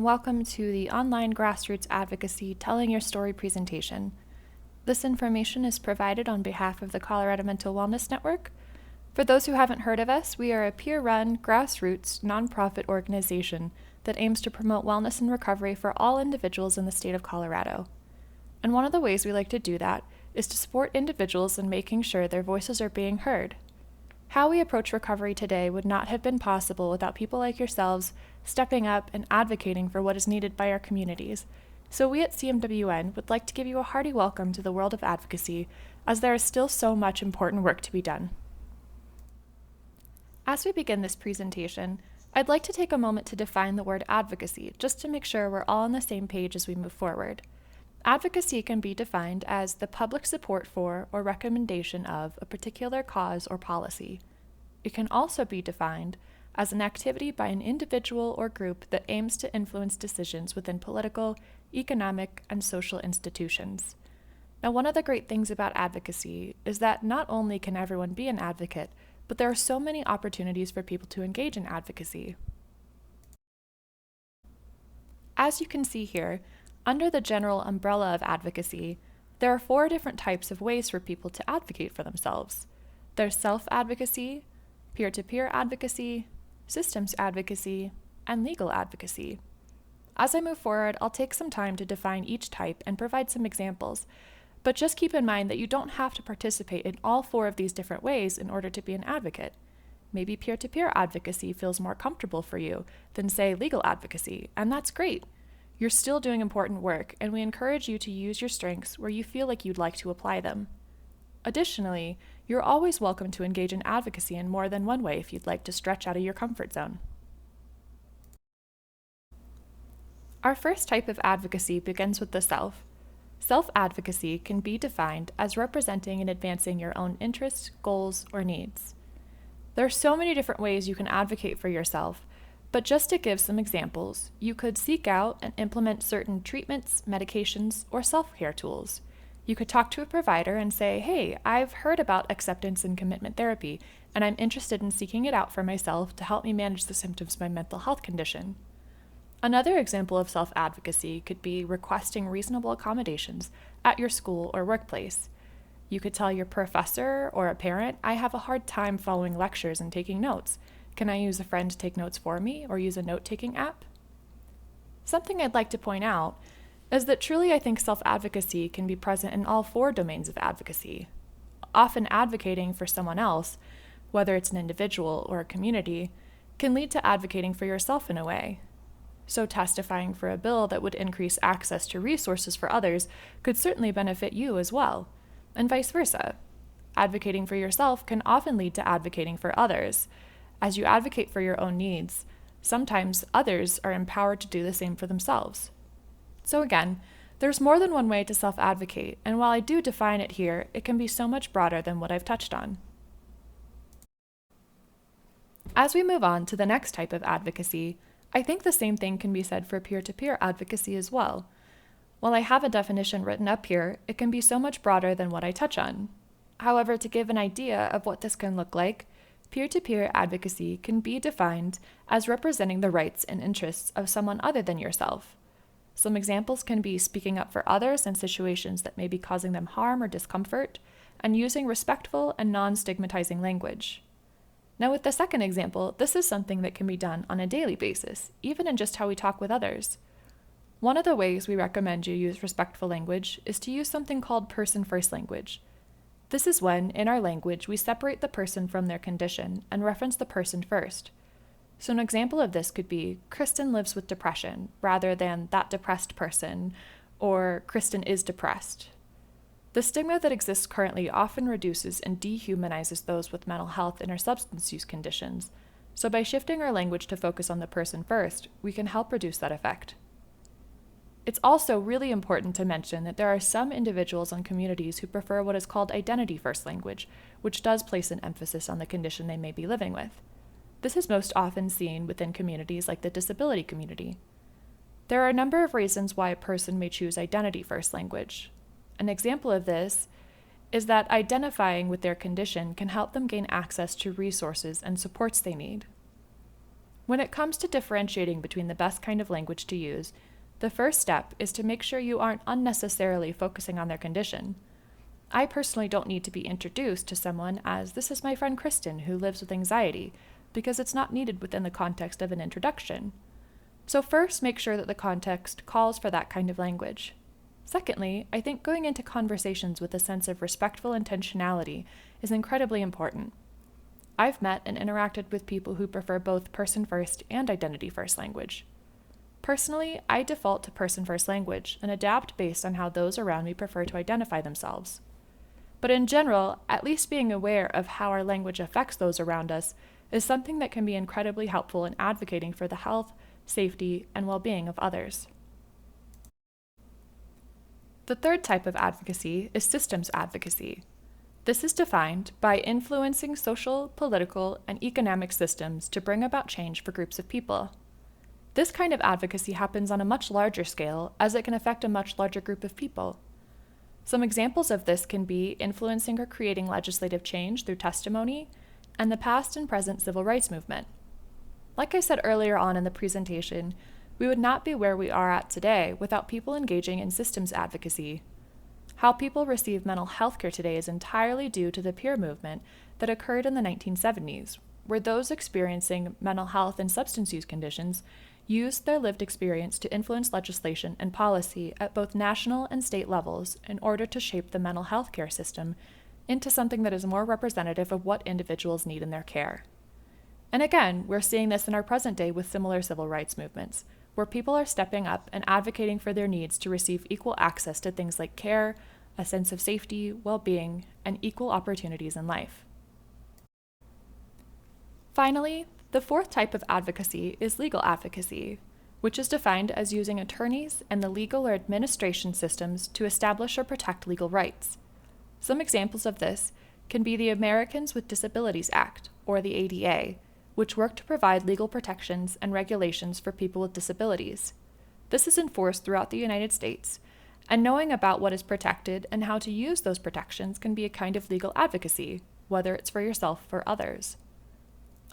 welcome to the online Grassroots Advocacy Telling Your Story presentation. This information is provided on behalf of the Colorado Mental Wellness Network. For those who haven't heard of us, we are a peer-run, grassroots, nonprofit organization that aims to promote wellness and recovery for all individuals in the state of Colorado. And one of the ways we like to do that is to support individuals in making sure their voices are being heard. How we approach recovery today would not have been possible without people like yourselves stepping up and advocating for what is needed by our communities. So we at CMWN would like to give you a hearty welcome to the world of advocacy, as there is still so much important work to be done. As we begin this presentation, I'd like to take a moment to define the word advocacy, just to make sure we're all on the same page as we move forward. Advocacy can be defined as the public support for or recommendation of a particular cause or policy. It can also be defined as an activity by an individual or group that aims to influence decisions within political, economic, and social institutions. Now, one of the great things about advocacy is that not only can everyone be an advocate, but there are so many opportunities for people to engage in advocacy. As you can see here, under the general umbrella of advocacy, there are 4 different types of ways for people to advocate for themselves. There's self-advocacy, peer-to-peer advocacy, systems advocacy, and legal advocacy. As I move forward, I'll take some time to define each type and provide some examples, but just keep in mind that you don't have to participate in all 4 of these different ways in order to be an advocate. Maybe peer-to-peer advocacy feels more comfortable for you than, say, legal advocacy, and that's great. You're still doing important work, and we encourage you to use your strengths where you feel like you'd like to apply them. Additionally, you're always welcome to engage in advocacy in more than one way if you'd like to stretch out of your comfort zone. Our first type of advocacy begins with the self. Self-advocacy can be defined as representing and advancing your own interests, goals, or needs. There are so many different ways you can advocate for yourself, but just to give some examples, you could seek out and implement certain treatments, medications, or self-care tools. You could talk to a provider and say, hey, I've heard about acceptance and commitment therapy, and I'm interested in seeking it out for myself to help me manage the symptoms of my mental health condition. Another example of self-advocacy could be requesting reasonable accommodations at your school or workplace. You could tell your professor or a parent, I have a hard time following lectures and taking notes. Can I use a friend to take notes for me or use a note-taking app? Something I'd like to point out is that truly I think self-advocacy can be present in all 4 domains of advocacy. Often advocating for someone else, whether it's an individual or a community, can lead to advocating for yourself in a way. So testifying for a bill that would increase access to resources for others could certainly benefit you as well, and vice versa. Advocating for yourself can often lead to advocating for others. As you advocate for your own needs, sometimes others are empowered to do the same for themselves. So again, there's more than one way to self-advocate, and while I do define it here, it can be so much broader than what I've touched on. As we move on to the next type of advocacy, I think the same thing can be said for peer-to-peer advocacy as well. While I have a definition written up here, it can be so much broader than what I touch on. However, to give an idea of what this can look like, peer-to-peer advocacy can be defined as representing the rights and interests of someone other than yourself. Some examples can be speaking up for others in situations that may be causing them harm or discomfort, and using respectful and non-stigmatizing language. Now with the second example, this is something that can be done on a daily basis, even in just how we talk with others. One of the ways we recommend you use respectful language is to use something called person-first language. This is when, in our language, we separate the person from their condition and reference the person first. So an example of this could be, Kristen lives with depression, rather than that depressed person, or Kristen is depressed. The stigma that exists currently often reduces and dehumanizes those with mental health and or substance use conditions, so by shifting our language to focus on the person first, we can help reduce that effect. It's also really important to mention that there are some individuals and communities who prefer what is called identity-first language, which does place an emphasis on the condition they may be living with. This is most often seen within communities like the disability community. There are a number of reasons why a person may choose identity-first language. An example of this is that identifying with their condition can help them gain access to resources and supports they need. When it comes to differentiating between the best kind of language to use, the first step is to make sure you aren't unnecessarily focusing on their condition. I personally don't need to be introduced to someone as "this is my friend Kristen who lives with anxiety," because it's not needed within the context of an introduction. So first, make sure that the context calls for that kind of language. Secondly, I think going into conversations with a sense of respectful intentionality is incredibly important. I've met and interacted with people who prefer both person-first and identity-first language. Personally, I default to person-first language and adapt based on how those around me prefer to identify themselves. But in general, at least being aware of how our language affects those around us is something that can be incredibly helpful in advocating for the health, safety, and well-being of others. The third type of advocacy is systems advocacy. This is defined by influencing social, political, and economic systems to bring about change for groups of people. This kind of advocacy happens on a much larger scale, as it can affect a much larger group of people. Some examples of this can be influencing or creating legislative change through testimony, and the past and present civil rights movement. Like I said earlier on in the presentation, we would not be where we are at today without people engaging in systems advocacy. How people receive mental health care today is entirely due to the peer movement that occurred in the 1970s, where those experiencing mental health and substance use conditions used their lived experience to influence legislation and policy at both national and state levels in order to shape the mental health care system into something that is more representative of what individuals need in their care. And again, we're seeing this in our present day with similar civil rights movements, where people are stepping up and advocating for their needs to receive equal access to things like care, a sense of safety, well-being, and equal opportunities in life. Finally, the fourth type of advocacy is legal advocacy, which is defined as using attorneys and the legal or administration systems to establish or protect legal rights. Some examples of this can be the Americans with Disabilities Act, or the ADA, which work to provide legal protections and regulations for people with disabilities. This is enforced throughout the United States, and knowing about what is protected and how to use those protections can be a kind of legal advocacy, whether it's for yourself or others.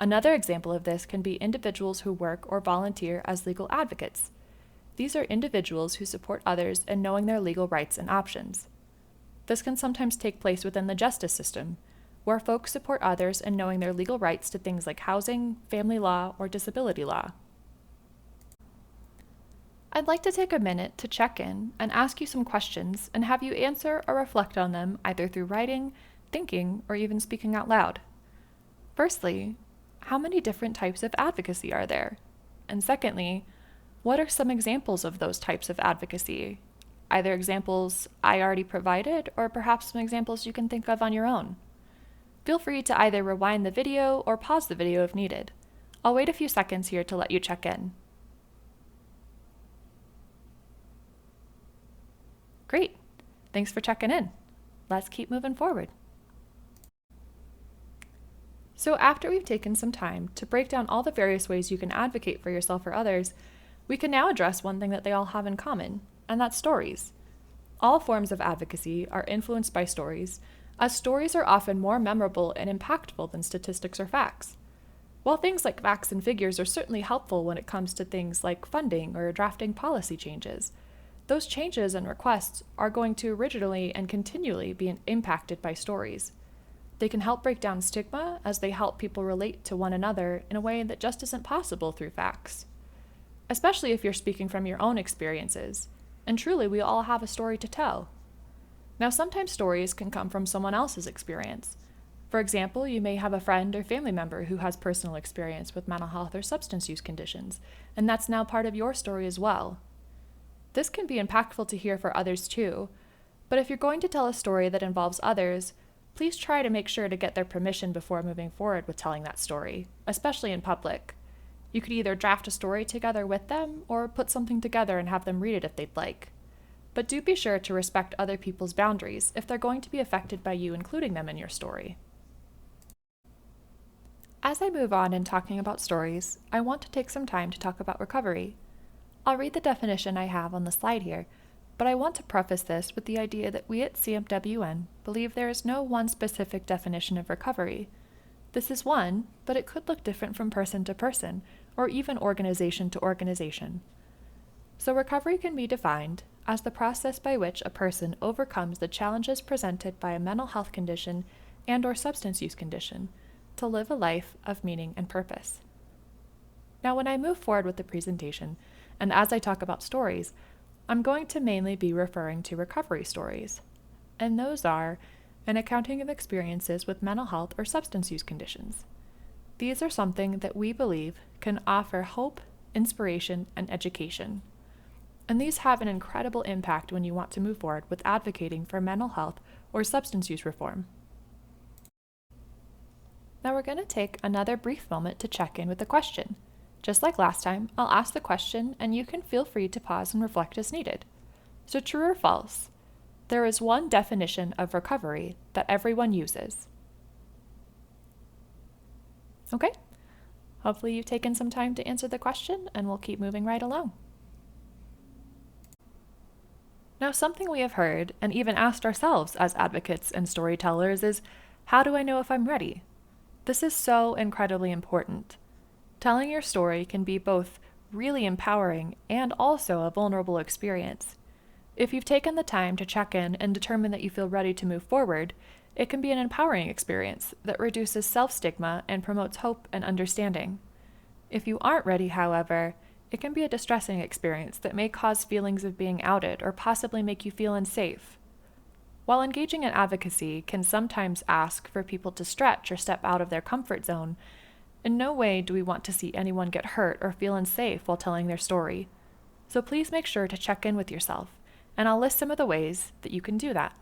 Another example of this can be individuals who work or volunteer as legal advocates. These are individuals who support others in knowing their legal rights and options. This can sometimes take place within the justice system, where folks support others in knowing their legal rights to things like housing, family law, or disability law. I'd like to take a minute to check in and ask you some questions and have you answer or reflect on them either through writing, thinking, or even speaking out loud. Firstly, how many different types of advocacy are there? And secondly, what are some examples of those types of advocacy? Either examples I already provided or perhaps some examples you can think of on your own. Feel free to either rewind the video or pause the video if needed. I'll wait a few seconds here to let you check in. Great. Thanks for checking in. Let's keep moving forward. So after we've taken some time to break down all the various ways you can advocate for yourself or others, we can now address one thing that they all have in common, and that's stories. All forms of advocacy are influenced by stories, as stories are often more memorable and impactful than statistics or facts. While things like facts and figures are certainly helpful when it comes to things like funding or drafting policy changes, those changes and requests are going to originally and continually be impacted by stories. They can help break down stigma as they help people relate to one another in a way that just isn't possible through facts. Especially if you're speaking from your own experiences, and truly we all have a story to tell. Now sometimes stories can come from someone else's experience. For example, you may have a friend or family member who has personal experience with mental health or substance use conditions, and that's now part of your story as well. This can be impactful to hear for others too, but if you're going to tell a story that involves others, please try to make sure to get their permission before moving forward with telling that story, especially in public. You could either draft a story together with them or put something together and have them read it if they'd like. But do be sure to respect other people's boundaries if they're going to be affected by you including them in your story. As I move on in talking about stories, I want to take some time to talk about recovery. I'll read the definition I have on the slide here, but I want to preface this with the idea that we at CMWN believe there is no one specific definition of recovery. This is one, but it could look different from person to person, or even organization to organization. So recovery can be defined as the process by which a person overcomes the challenges presented by a mental health condition and/or substance use condition to live a life of meaning and purpose. Now, when I move forward with the presentation, and as I talk about stories, I'm going to mainly be referring to recovery stories, and those are an accounting of experiences with mental health or substance use conditions. These are something that we believe can offer hope, inspiration, and education. And these have an incredible impact when you want to move forward with advocating for mental health or substance use reform. Now we're going to take another brief moment to check in with a question. Just like last time, I'll ask the question and you can feel free to pause and reflect as needed. So true or false? There is one definition of recovery that everyone uses. Okay, hopefully you've taken some time to answer the question and we'll keep moving right along. Now, something we have heard and even asked ourselves as advocates and storytellers is, how do I know if I'm ready? This is so incredibly important. Telling your story can be both really empowering and also a vulnerable experience. If you've taken the time to check in and determine that you feel ready to move forward, it can be an empowering experience that reduces self-stigma and promotes hope and understanding. If you aren't ready, however, it can be a distressing experience that may cause feelings of being outed or possibly make you feel unsafe. While engaging in advocacy can sometimes ask for people to stretch or step out of their comfort zone, in no way do we want to see anyone get hurt or feel unsafe while telling their story. So please make sure to check in with yourself, and I'll list some of the ways that you can do that.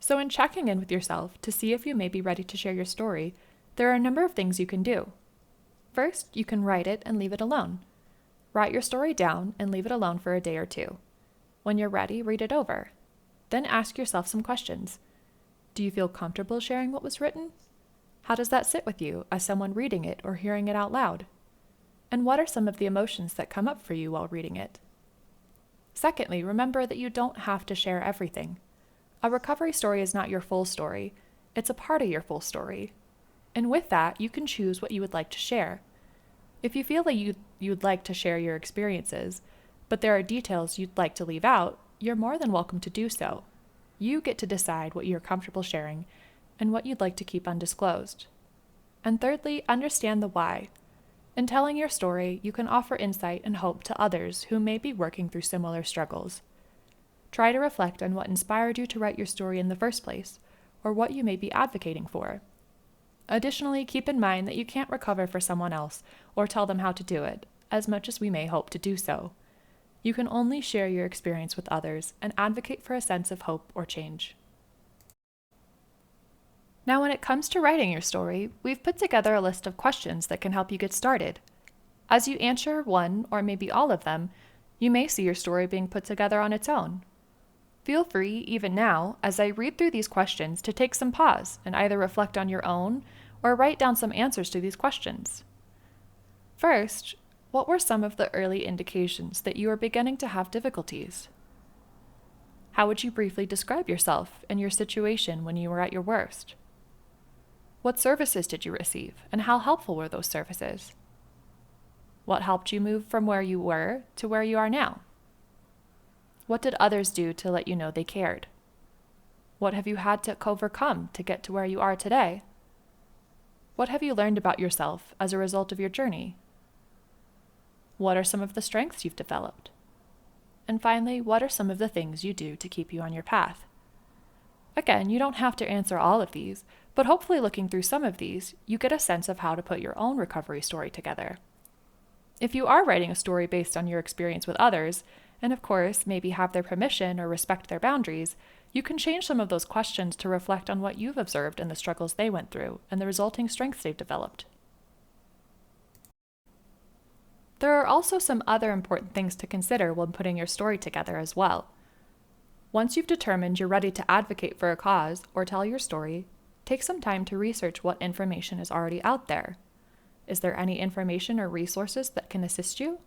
So in checking in with yourself to see if you may be ready to share your story, there are a number of things you can do. First, you can write it and leave it alone. Write your story down and leave it alone for a day or two. When you're ready, read it over. Then ask yourself some questions. Do you feel comfortable sharing what was written? How does that sit with you as someone reading it or hearing it out loud? And what are some of the emotions that come up for you while reading it? Secondly, remember that you don't have to share everything. A recovery story is not your full story. It's a part of your full story. And with that, you can choose what you would like to share. If you feel that you'd like to share your experiences, but there are details you'd like to leave out, you're more than welcome to do so. You get to decide what you're comfortable sharing and what you'd like to keep undisclosed. And thirdly, understand the why. In telling your story, you can offer insight and hope to others who may be working through similar struggles. Try to reflect on what inspired you to write your story in the first place, or what you may be advocating for. Additionally, keep in mind that you can't recover for someone else or tell them how to do it, as much as we may hope to do so. You can only share your experience with others and advocate for a sense of hope or change. Now, when it comes to writing your story, we've put together a list of questions that can help you get started. As you answer one or maybe all of them, you may see your story being put together on its own. Feel free, even now, as I read through these questions, to take some pause and either reflect on your own or write down some answers to these questions. First, what were some of the early indications that you were beginning to have difficulties? How would you briefly describe yourself and your situation when you were at your worst? What services did you receive, and how helpful were those services? What helped you move from where you were to where you are now? What did others do to let you know they cared? What have you had to overcome to get to where you are today? What have you learned about yourself as a result of your journey? What are some of the strengths you've developed? And finally, what are some of the things you do to keep you on your path? Again, you don't have to answer all of these, but hopefully looking through some of these, you get a sense of how to put your own recovery story together. If you are writing a story based on your experience with others, and of course, maybe have their permission or respect their boundaries, you can change some of those questions to reflect on what you've observed and the struggles they went through and the resulting strengths they've developed. There are also some other important things to consider when putting your story together as well. Once you've determined you're ready to advocate for a cause or tell your story, take some time to research what information is already out there. Is there any information or resources that can assist you?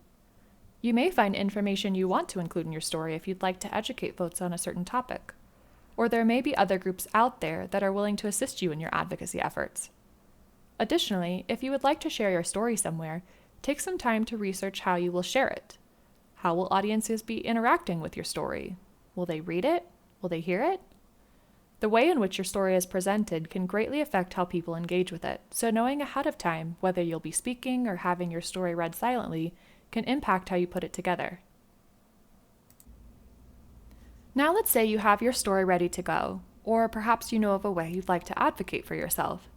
You may find information you want to include in your story if you'd like to educate folks on a certain topic. Or there may be other groups out there that are willing to assist you in your advocacy efforts. Additionally, if you would like to share your story somewhere, take some time to research how you will share it. How will audiences be interacting with your story? Will they read it? Will they hear it? The way in which your story is presented can greatly affect how people engage with it, so knowing ahead of time whether you'll be speaking or having your story read silently can impact how you put it together. Now let's say you have your story ready to go, or perhaps you know of a way you'd like to advocate for yourself.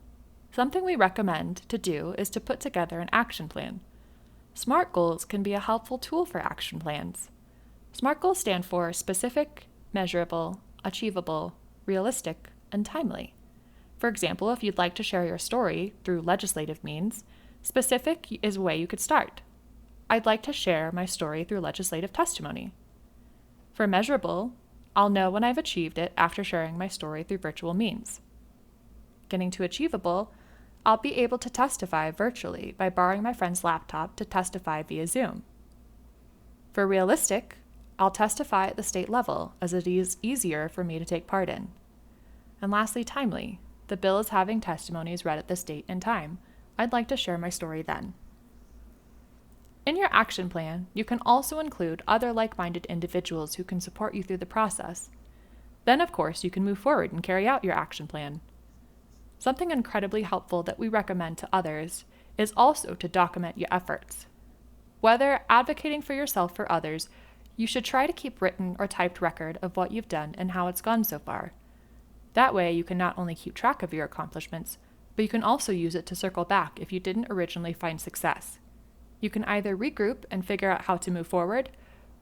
Something we recommend to do is to put together an action plan. SMART goals can be a helpful tool for action plans. SMART goals stand for specific, measurable, achievable, realistic, and timely. For example, if you'd like to share your story through legislative means, specific is a way you could start. I'd like to share my story through legislative testimony. For measurable, I'll know when I've achieved it after sharing my story through virtual means. Getting to achievable, I'll be able to testify virtually by borrowing my friend's laptop to testify via Zoom. For realistic, I'll testify at the state level, as it is easier for me to take part in. And lastly, timely. The bill is having testimonies read at this date and time. I'd like to share my story then. In your action plan, you can also include other like-minded individuals who can support you through the process. Then, of course, you can move forward and carry out your action plan. Something incredibly helpful that we recommend to others is also to document your efforts. Whether advocating for yourself or others, you should try to keep written or typed record of what you've done and how it's gone so far. That way, you can not only keep track of your accomplishments, but you can also use it to circle back if you didn't originally find success. You can either regroup and figure out how to move forward,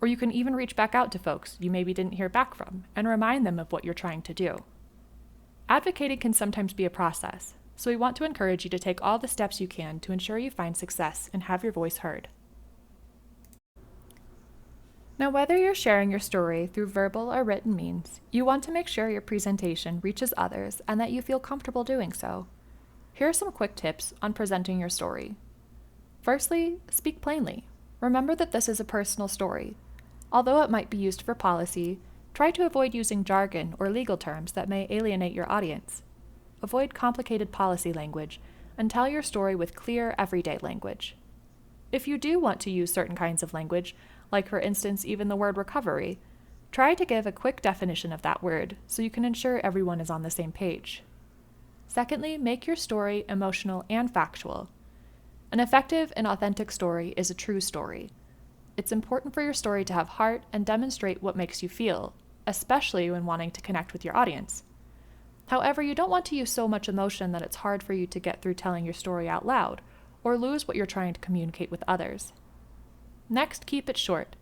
or you can even reach back out to folks you maybe didn't hear back from and remind them of what you're trying to do. Advocating can sometimes be a process, so we want to encourage you to take all the steps you can to ensure you find success and have your voice heard. Now, whether you're sharing your story through verbal or written means, you want to make sure your presentation reaches others and that you feel comfortable doing so. Here are some quick tips on presenting your story. Firstly, speak plainly. Remember that this is a personal story. Although it might be used for policy, try to avoid using jargon or legal terms that may alienate your audience. Avoid complicated policy language and tell your story with clear, everyday language. If you do want to use certain kinds of language, like for instance even the word recovery, try to give a quick definition of that word so you can ensure everyone is on the same page. Secondly, make your story emotional and factual. An effective and authentic story is a true story. It's important for your story to have heart and demonstrate what makes you feel, especially when wanting to connect with your audience. However, you don't want to use so much emotion that it's hard for you to get through telling your story out loud, or lose what you're trying to communicate with others. Next, keep it short.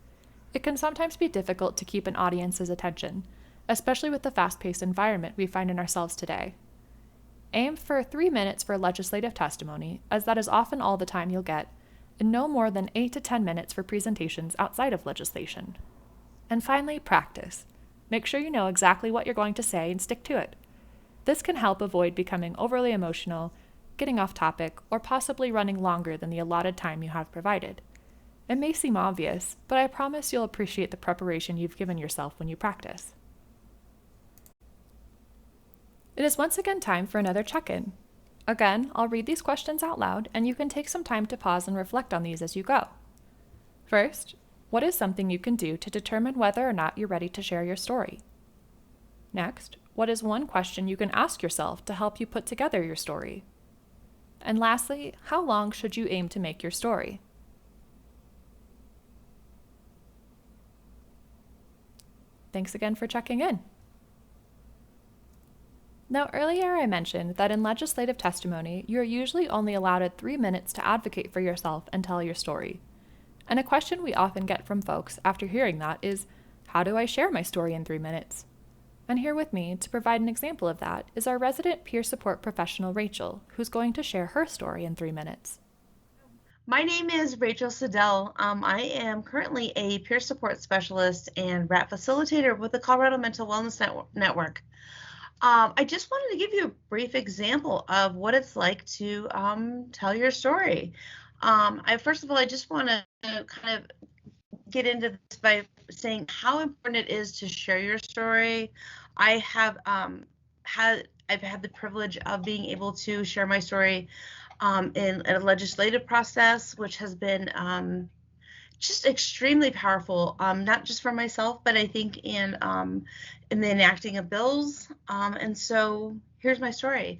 It can sometimes be difficult to keep an audience's attention, especially with the fast-paced environment we find in ourselves today. Aim for 3 minutes for legislative testimony, as that is often all the time you'll get, and no more than 8 to 10 minutes for presentations outside of legislation. And finally, practice. Make sure you know exactly what you're going to say and stick to it. This can help avoid becoming overly emotional, getting off topic, or possibly running longer than the allotted time you have provided. It may seem obvious, but I promise you'll appreciate the preparation you've given yourself when you practice. It is once again time for another check-in. Again, I'll read these questions out loud, and you can take some time to pause and reflect on these as you go. First, what is something you can do to determine whether or not you're ready to share your story? Next, what is one question you can ask yourself to help you put together your story? And lastly, how long should you aim to make your story? Thanks again for checking in. Now, earlier I mentioned that in legislative testimony, you're usually only allotted 3 minutes to advocate for yourself and tell your story. And a question we often get from folks after hearing that is, how do I share my story in 3 minutes? And here with me to provide an example of that is our resident peer support professional, Rachel, who's going to share her story in 3 minutes. My name is Rachel Siddell. I am currently a peer support specialist and RAT facilitator with the Colorado Mental Wellness Network. I just wanted to give you a brief example of what it's like to tell your story. First of all, I just want to kind of get into this by saying how important it is to share your story. I've had the privilege of being able to share my story in a legislative process, which has been just extremely powerful, not just for myself, but I think in the enacting of bills. And so here's my story.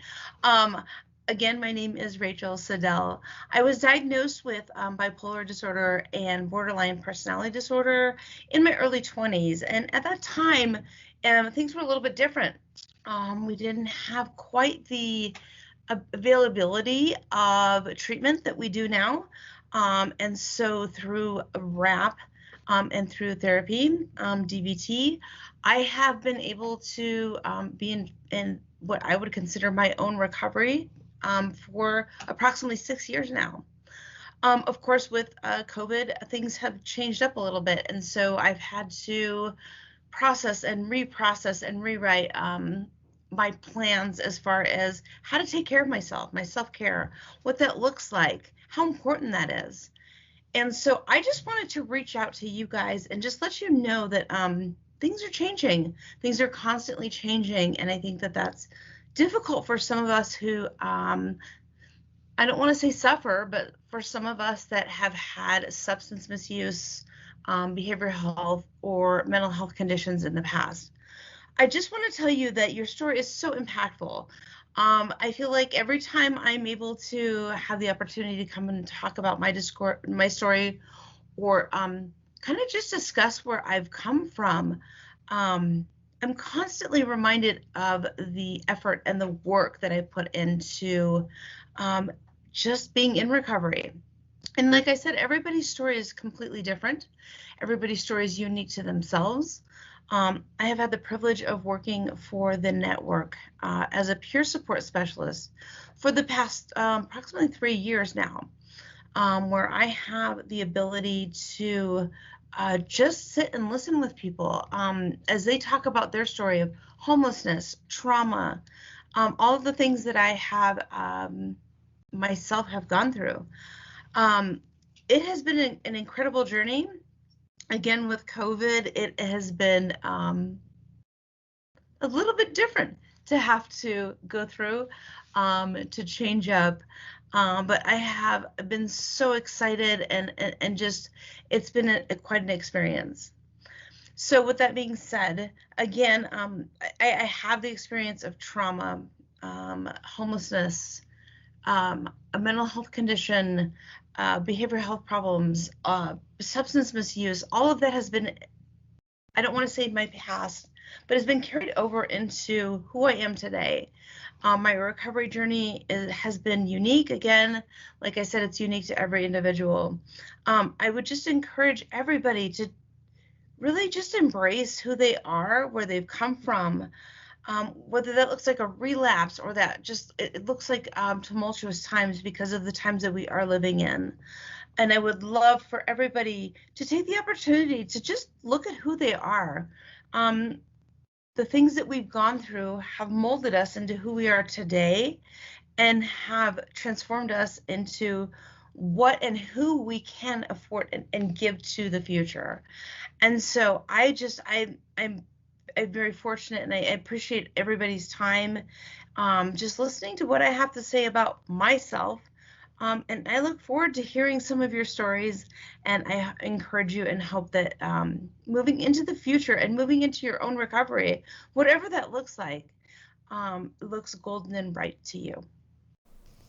Again, my name is Rachel Siddell. I was diagnosed with bipolar disorder and borderline personality disorder in my early 20s. And at that time, things were a little bit different. We didn't have quite the availability of treatment that we do now. And so through RAP and through therapy, DBT, I have been able to be in what I would consider my own recovery for approximately 6 years now. Of course, with COVID, things have changed up a little bit. And so I've had to process and reprocess and rewrite my plans as far as how to take care of myself, my self-care, what that looks like, how important that is. And so I just wanted to reach out to you guys and just let you know that things are changing. Things are constantly changing. And I think that that's difficult for some of us who, I don't want to say suffer, but for some of us that have had substance misuse, behavioral health, or mental health conditions in the past. I just want to tell you that your story is so impactful. I feel like every time I'm able to have the opportunity to come and talk about my story, or kind of just discuss where I've come from, I'm constantly reminded of the effort and the work that I put into just being in recovery. And like I said, everybody's story is completely different. Everybody's story is unique to themselves. I have had the privilege of working for the network as a peer support specialist for the past approximately 3 years now, where I have the ability to just sit and listen with people as they talk about their story of homelessness, trauma, all of the things that I have myself have gone through. It has been an incredible journey. Again, with COVID, it has been a little bit different to have to go through, to change up. But I have been so excited and just, it's been quite an experience. So with that being said, again, I have the experience of trauma, homelessness, a mental health condition, behavioral health problems, substance misuse. All of that has been, I don't want to say my past, but has been carried over into who I am today. My recovery journey has been unique. Again, like I said, it's unique to every individual. I would just encourage everybody to really just embrace who they are, where they've come from, whether that looks like a relapse or that just it looks like tumultuous times because of the times that we are living in. And I would love for everybody to take the opportunity to just look at who they are. The things that we've gone through have molded us into who we are today and have transformed us into what and who we can afford and give to the future. And so I'm very fortunate, and I appreciate everybody's time just listening to what I have to say about myself. And I look forward to hearing some of your stories, and I encourage you and hope that moving into the future and moving into your own recovery, whatever that looks like, looks golden and bright to you.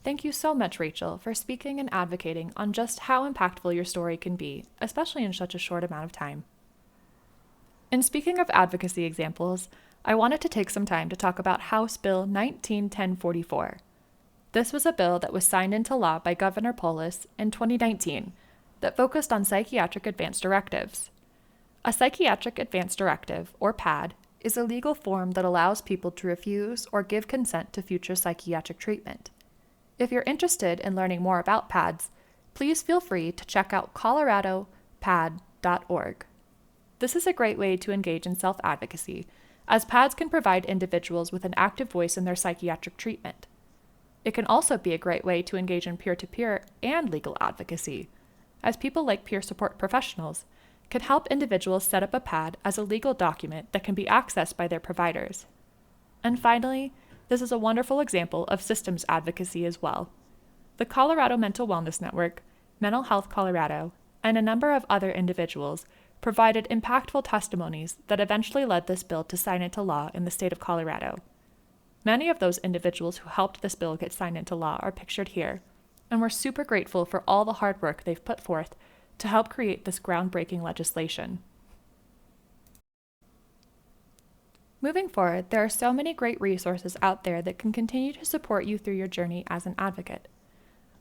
Thank you so much, Rachel, for speaking and advocating on just how impactful your story can be, especially in such a short amount of time. And speaking of advocacy examples, I wanted to take some time to talk about House Bill 19-1044. This was a bill that was signed into law by Governor Polis in 2019 that focused on psychiatric advance directives. A psychiatric advance directive, or PAD, is a legal form that allows people to refuse or give consent to future psychiatric treatment. If you're interested in learning more about PADs, please feel free to check out coloradopad.org. This is a great way to engage in self-advocacy, as PADs can provide individuals with an active voice in their psychiatric treatment. It can also be a great way to engage in peer-to-peer and legal advocacy, as people like peer support professionals can help individuals set up a PAD as a legal document that can be accessed by their providers. And finally, this is a wonderful example of systems advocacy as well. The Colorado Mental Wellness Network, Mental Health Colorado, and a number of other individuals provided impactful testimonies that eventually led this bill to sign into law in the state of Colorado. Many of those individuals who helped this bill get signed into law are pictured here, and we're super grateful for all the hard work they've put forth to help create this groundbreaking legislation. Moving forward, there are so many great resources out there that can continue to support you through your journey as an advocate.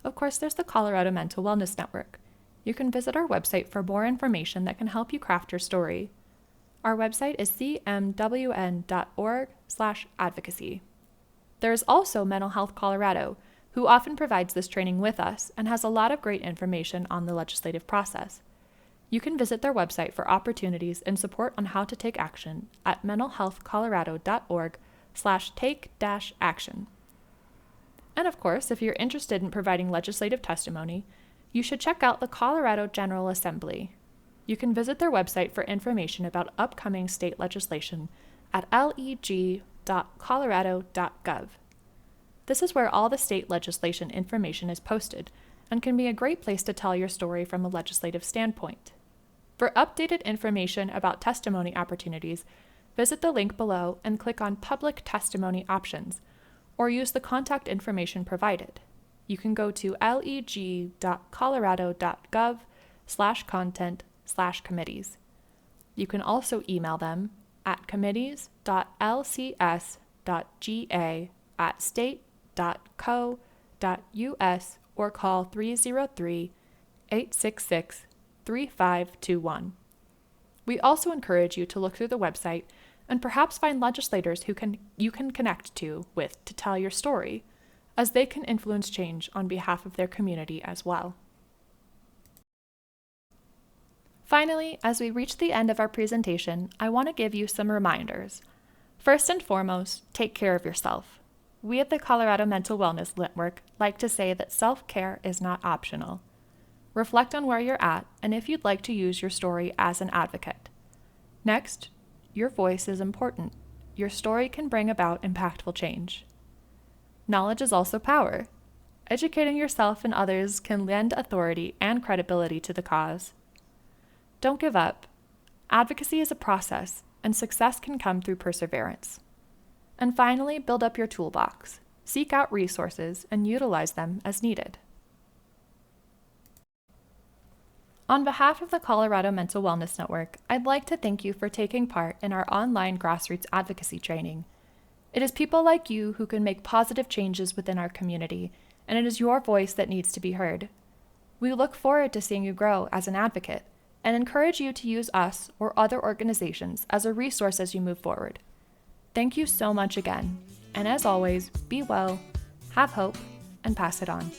Of course, there's the Colorado Mental Wellness Network. You can visit our website for more information that can help you craft your story. Our website is cmwn.org/advocacy. There is also Mental Health Colorado, who often provides this training with us and has a lot of great information on the legislative process. You can visit their website for opportunities and support on how to take action at mentalhealthcolorado.org/take-action. And of course, if you're interested in providing legislative testimony, you should check out the Colorado General Assembly. You can visit their website for information about upcoming state legislation at leg.colorado.gov. This is where all the state legislation information is posted and can be a great place to tell your story from a legislative standpoint. For updated information about testimony opportunities, visit the link below and click on Public Testimony Options, or use the contact information provided. You can go to leg.colorado.gov/content/committees. You can also email them at committees.lcs.ga@state.co.us or call 303-866-3521. We also encourage you to look through the website and perhaps find legislators you can connect to tell your story, as they can influence change on behalf of their community as well. Finally, as we reach the end of our presentation, I want to give you some reminders. First and foremost, take care of yourself. We at the Colorado Mental Wellness Network like to say that self-care is not optional. Reflect on where you're at and if you'd like to use your story as an advocate. Next, your voice is important. Your story can bring about impactful change. Knowledge is also power. Educating yourself and others can lend authority and credibility to the cause. Don't give up. Advocacy is a process, and success can come through perseverance. And finally, build up your toolbox. Seek out resources and utilize them as needed. On behalf of the Colorado Mental Wellness Network, I'd like to thank you for taking part in our online grassroots advocacy training. It is people like you who can make positive changes within our community, and it is your voice that needs to be heard. We look forward to seeing you grow as an advocate and encourage you to use us or other organizations as a resource as you move forward. Thank you so much again, and as always, be well, have hope, and pass it on.